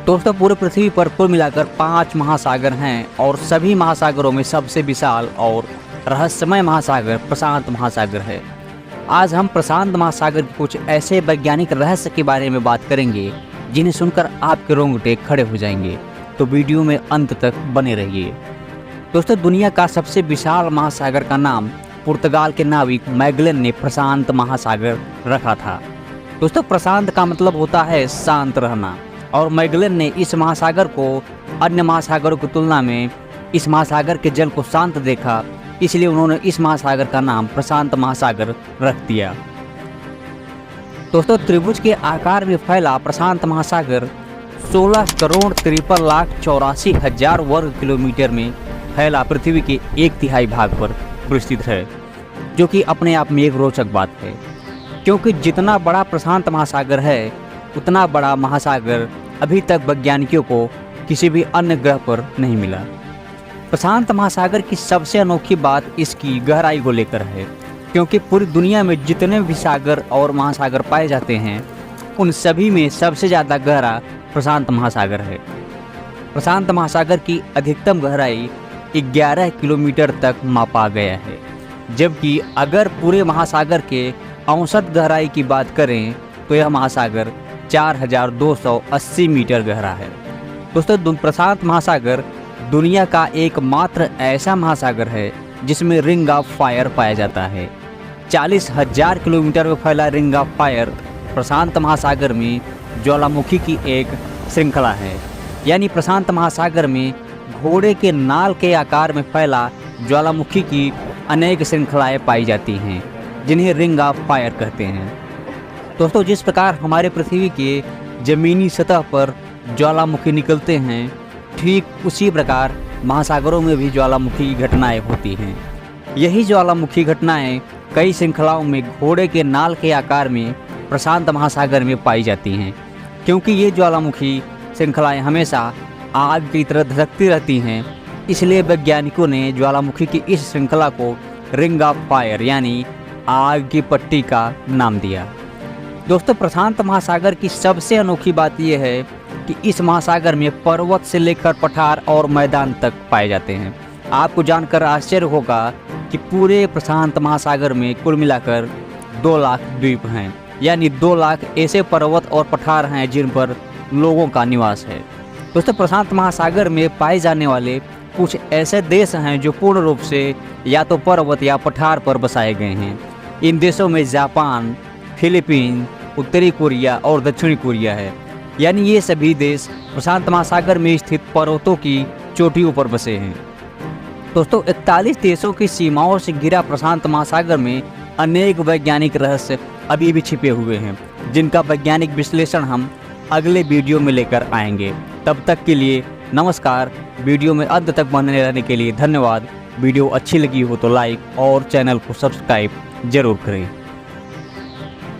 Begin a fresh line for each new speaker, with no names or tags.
दोस्तों पूरे पृथ्वी पर कुल मिलाकर 5 महासागर हैं और सभी महासागरों में सबसे विशाल और रहस्यमय महासागर प्रशांत महासागर है। आज हम प्रशांत महासागर के कुछ ऐसे वैज्ञानिक रहस्य के बारे में बात करेंगे जिन्हें सुनकर आपके रोंगटे खड़े हो जाएंगे, तो वीडियो में अंत तक बने रहिए। दोस्तों दुनिया का सबसे विशाल महासागर का नाम पुर्तगाल के नाविक मैगेलन ने प्रशांत महासागर रखा था। दोस्तों प्रशांत का मतलब होता है शांत रहना, और मैगेलन ने इस महासागर को अन्य महासागरों की तुलना में इस महासागर के जल को शांत देखा, इसलिए उन्होंने इस महासागर का नाम प्रशांत महासागर रख दिया। दोस्तों त्रिभुज के आकार में फैला प्रशांत महासागर 16,53,84,000 वर्ग किलोमीटर में फैला पृथ्वी के 1/3 भाग पर विस्तृत है, जो कि अपने आप में एक रोचक बात है, क्योंकि जितना बड़ा प्रशांत महासागर है उतना बड़ा महासागर अभी तक वैज्ञानिकों को किसी भी अन्य ग्रह पर नहीं मिला। प्रशांत महासागर की सबसे अनोखी बात इसकी गहराई को लेकर है, क्योंकि पूरी दुनिया में जितने भी सागर और महासागर पाए जाते हैं उन सभी में सबसे ज़्यादा गहरा प्रशांत महासागर है। प्रशांत महासागर की अधिकतम गहराई 11 किलोमीटर तक मापा गया है, जबकि अगर पूरे महासागर के औसत गहराई की बात करें तो यह महासागर 4,280 मीटर गहरा है। दोस्तों प्रशांत महासागर दुनिया का एकमात्र ऐसा महासागर है जिसमें रिंग ऑफ फायर पाया जाता है। 40,000 किलोमीटर में फैला रिंग ऑफ फायर प्रशांत महासागर में ज्वालामुखी की एक श्रृंखला है। यानी प्रशांत महासागर में घोड़े के नाल के आकार में फैला ज्वालामुखी की अनेक श्रृंखलाएं पाई जाती हैं, जिन्हें रिंग ऑफ फायर कहते हैं। दोस्तों जिस प्रकार हमारे पृथ्वी के ज़मीनी सतह पर ज्वालामुखी निकलते हैं, ठीक उसी प्रकार महासागरों में भी ज्वालामुखी घटनाएं होती हैं। यही ज्वालामुखी घटनाएं कई श्रृंखलाओं में घोड़े के नाल के आकार में प्रशांत महासागर में पाई जाती हैं। क्योंकि ये ज्वालामुखी श्रृंखलाएं हमेशा आग की तरह धधकती रहती हैं, इसलिए वैज्ञानिकों ने ज्वालामुखी की इस श्रृंखला को रिंग ऑफ फायर यानी आग की पट्टी का नाम दिया। दोस्तों प्रशांत महासागर की सबसे अनोखी बात यह है कि इस महासागर में पर्वत से लेकर पठार और मैदान तक पाए जाते हैं। आपको जानकर आश्चर्य होगा कि पूरे प्रशांत महासागर में कुल मिलाकर 2 लाख द्वीप हैं, यानी 2 लाख ऐसे पर्वत और पठार हैं जिन पर लोगों का निवास है। दोस्तों प्रशांत महासागर में पाए जाने वाले कुछ ऐसे देश हैं जो पूर्ण रूप से या तो पर्वत या पठार पर बसाए गए हैं। इन देशों में जापान, फिलीपीन, उत्तरी कोरिया और दक्षिणी कोरिया है। यानी ये सभी देश प्रशांत महासागर में स्थित पर्वतों की चोटियों पर बसे हैं। दोस्तों 41 देशों की सीमाओं से घिरा प्रशांत महासागर में अनेक वैज्ञानिक रहस्य अभी भी छिपे हुए हैं, जिनका वैज्ञानिक विश्लेषण हम अगले वीडियो में लेकर आएंगे। तब तक के लिए नमस्कार। वीडियो में अंत तक बने रहने के लिए धन्यवाद। वीडियो अच्छी लगी हो तो लाइक और चैनल को सब्सक्राइब जरूर करें।